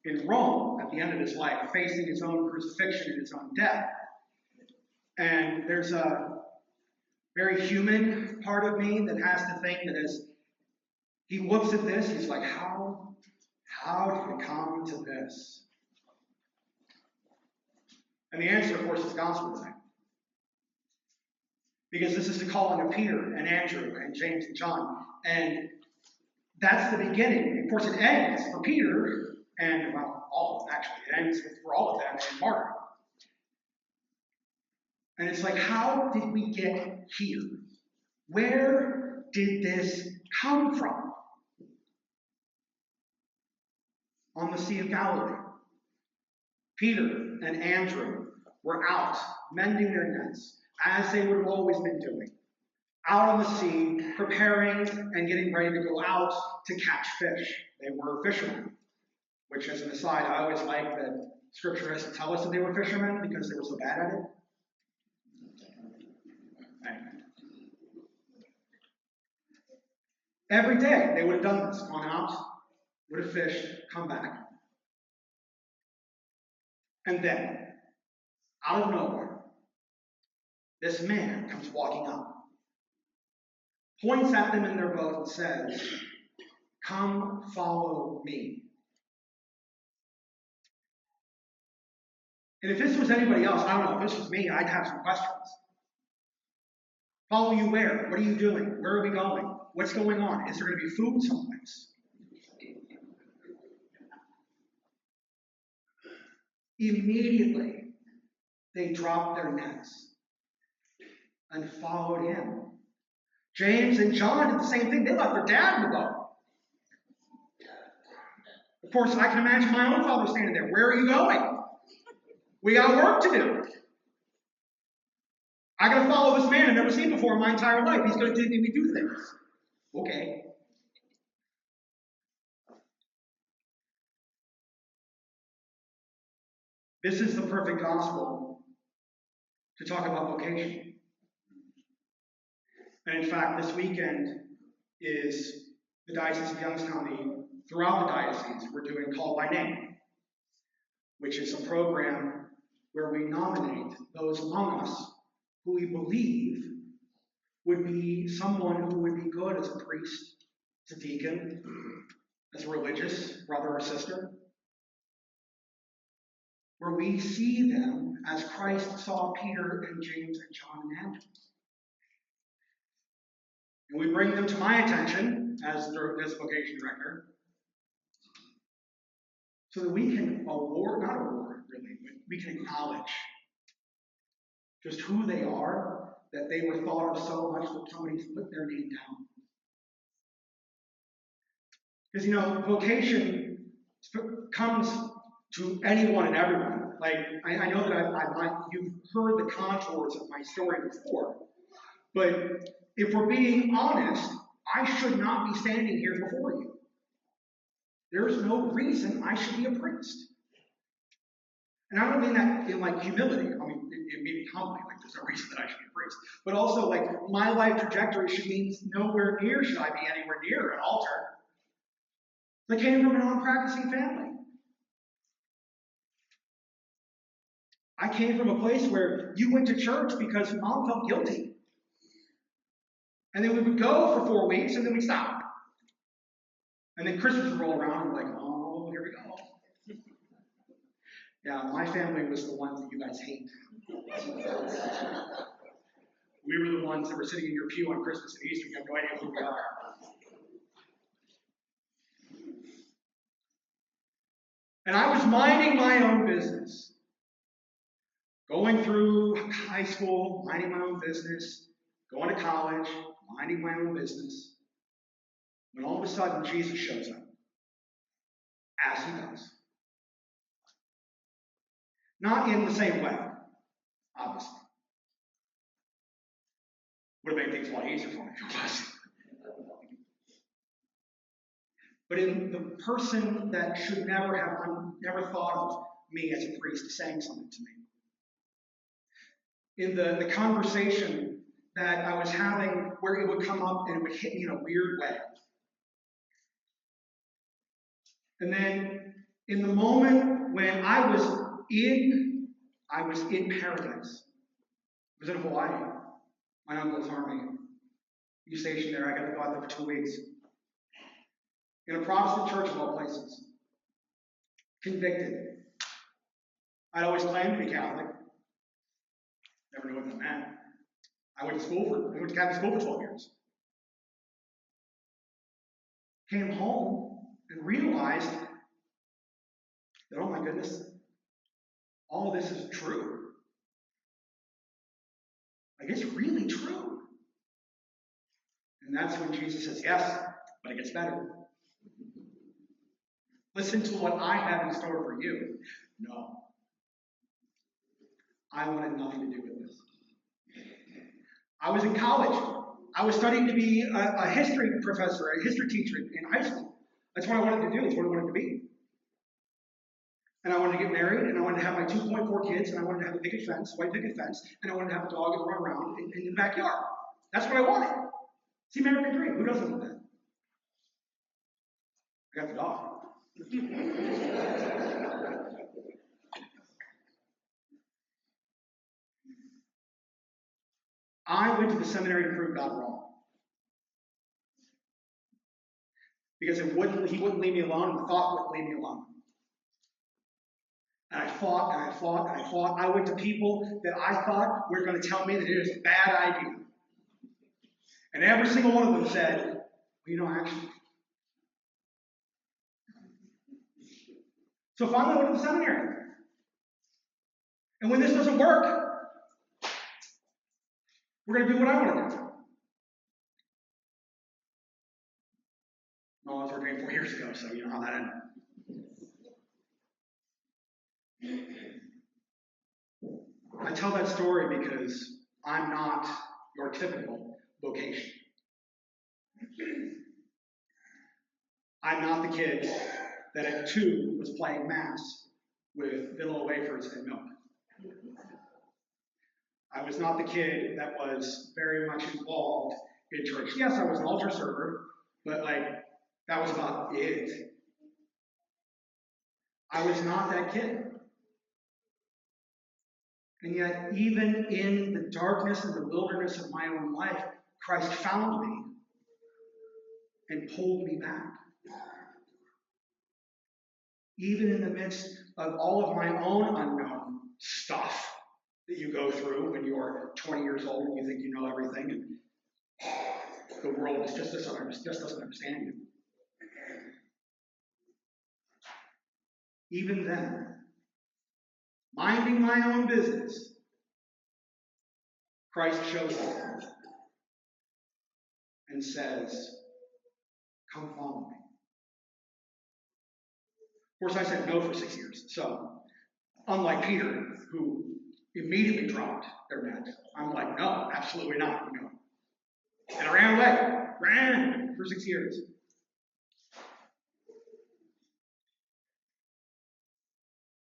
in Rome at the end of his life, facing his own crucifixion and his own death. And there's a very human part of me that has to think that as he looks at this, he's like, how did it come to this? And the answer, of course, is gospel thing. Because this is the calling of Peter and Andrew and James and John. And that's the beginning. Of course, it ends for Peter and, well, all of them, actually. It ends for all of them in martyrdom. And it's like, how did we get here? Where did this come from? On the Sea of Galilee, Peter and Andrew were out mending their nets, as they would have always been doing, out on the sea, preparing and getting ready to go out to catch fish. They were fishermen, which, as an aside, I always like that Scripture doesn't tell us that they were fishermen because they were so bad at it. Anyway. Every day they would have done this, gone out, would have fished, come back. And then, out of nowhere, this man comes walking up, points at them in their boat and says, "Come follow me." And if this was anybody else, I don't know, if this was me, I'd have some questions. Follow you where? What are you doing? Where are we going? What's going on? Is there going to be food someplace? Immediately, they dropped their nets and followed him. James and John did the same thing. They left their dad in the boat. Of course, I can imagine my own father standing there. Where are you going? We got work to do. I got to follow this man I've never seen before in my entire life. He's going to make me do things. Okay. This is the perfect gospel to talk about vocation. And in fact, this weekend is the Diocese of Youngstown. Throughout the diocese, we're doing Call by Name, which is a program where we nominate those among us who we believe would be someone who would be good as a priest, as a deacon, as a religious brother or sister, where we see them as Christ saw Peter and James and John and Andrew. And we bring them to my attention as vocation director so that we can we can acknowledge just who they are, that they were thought of so much that somebody's put their name down. Because, vocation comes to anyone and everyone. Like, I know that you've heard the contours of my story before, but if we're being honest, I should not be standing here before you. There's no reason I should be a priest. And I don't mean that in humility. I mean, it may be humbly, there's no reason that I should be a priest. But also, my life trajectory should mean nowhere near should I be anywhere near an altar. I came from a non-practicing family. I came from a place where you went to church because mom felt guilty. And then we would go for 4 weeks, and then we'd stop. And then Christmas would roll around, and we're like, oh, here we go. Yeah, my family was the ones that you guys hate. We were the ones that were sitting in your pew on Christmas and Easter. You have no idea who we are. And I was minding my own business. Going through high school, minding my own business. Going to college, minding my own business. When all of a sudden Jesus shows up. As he does. Not in the same way, obviously. Would have made things a lot easier for me if it was. But in the person that should never thought of me as a priest saying something to me. In the conversation that I was having where it would come up and it would hit me in a weird way. And then In the moment when I was in paradise. I was in Hawaii. My uncle's army. He was stationed there. I got to go out there for 2 weeks. In a Protestant church of all places. Convicted. I'd always claimed to be Catholic. Never knew what that meant. I went to Catholic school for 12 years. Came home and realized that, oh my goodness, all of this is true. Like, it's really true. And that's when Jesus says, yes, but it gets better. Listen to what I have in store for you. No. I wanted nothing to do with this. I was in college. I was studying to be a history professor, a history teacher in high school. That's what I wanted to do. That's what I wanted to be. And I wanted to get married, and I wanted to have my 2.4 kids, and I wanted to have a picket fence, white picket fence, and I wanted to have a dog and run around in the backyard. That's what I wanted. It's the American dream. Who doesn't want that? I got the dog. I went to the seminary to prove God wrong. Because he wouldn't leave me alone, and the thought wouldn't leave me alone. And I fought, and I fought, and I fought. I went to people that I thought were going to tell me that it is a bad idea. And every single one of them said, well, actually. So finally I went to the seminary. And when this doesn't work, we're going to do what I want to do. Well, I was ordained 4 years ago, so you know how that ended. I tell that story because I'm not your typical vocation. I'm not the kid that at 2 was playing mass with vanilla wafers and milk. I was not the kid that was very much involved in church. Yes, I was an altar server, but that was about it. I was not that kid. And yet, even in the darkness and the wilderness of my own life, Christ found me and pulled me back. Even in the midst of all of my own unknown stuff that you go through when you're 20 years old and you think you know everything, and the world just doesn't understand you. Even then, minding my own business, Christ shows up and says, come follow me. Of course, I said no for 6 years. So, unlike Peter, who immediately dropped their net, I'm like, no, absolutely not. And I ran for 6 years.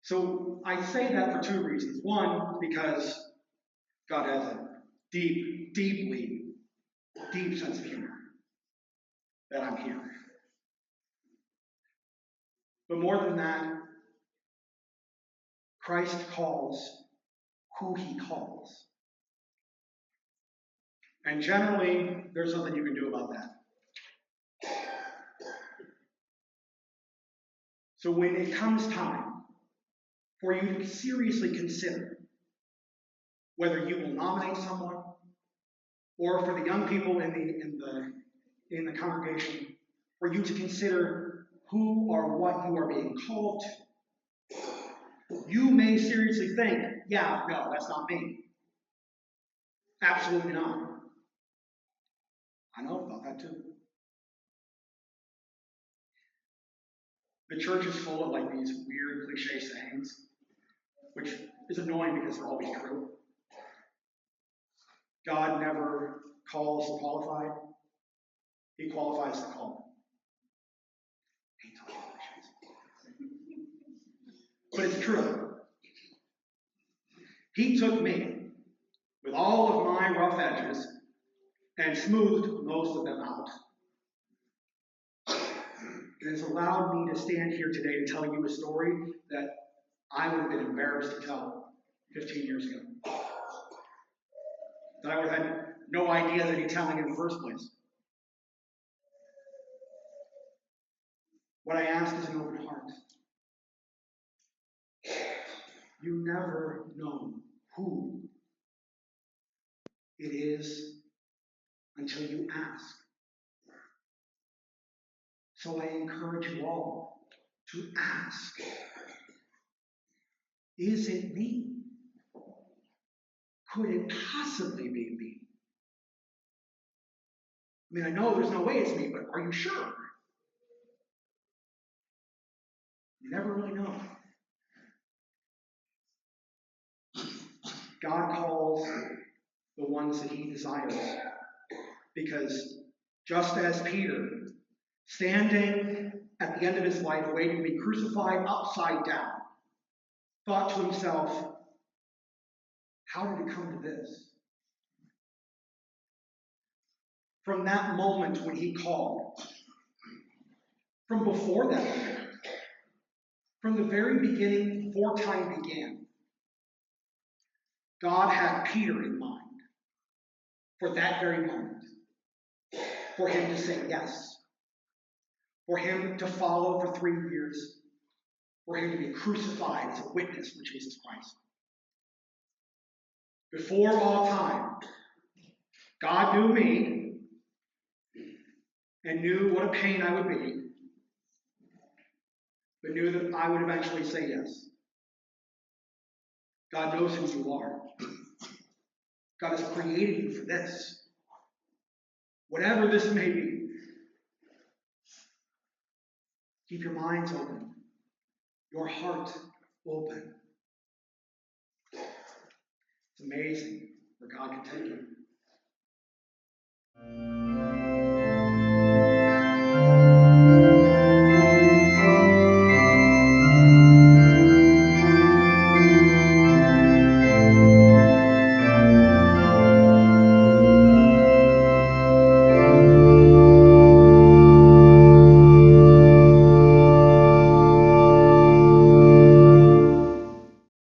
So I say that for 2 reasons. One, because God has a deep sense of humor that I'm here. But more than that, Christ calls who he calls. And generally, there's nothing you can do about that. So when it comes time for you to seriously consider whether you will nominate someone, or for the young people in the congregation, for you to consider who or what you are being called to, you may seriously think, yeah, no, that's not me. Absolutely not. I know about that too. The church is full of these weird cliche sayings, which is annoying because they're always true. God never calls the qualified. He qualifies the called. But it's true. He took me with all of my rough edges and smoothed most of them out. And it's a allowed me to stand here today to tell you a story that I would have been embarrassed to tell 15 years ago. That I would have had no idea that he'd telling in the first place. What I ask is an open heart. You never know who it is until you ask. So I encourage you all to ask. Is it me? Could it possibly be me? I mean, I know there's no way it's me, but are you sure? You never really know. God calls the ones that he desires. Because just as Peter, standing at the end of his life, waiting to be crucified upside down, thought to himself, how did it come to this? From that moment when he called, from before that moment, from the very beginning, before time began, God had Peter in mind for that very moment, for him to say yes, for him to follow for 3 years, for him to be crucified as a witness for Jesus Christ. Before all time, God knew me and knew what a pain I would be, but knew that I would eventually say yes. God knows who you are. God has created you for this. Whatever this may be, keep your minds open, your heart open. It's amazing where God can take you.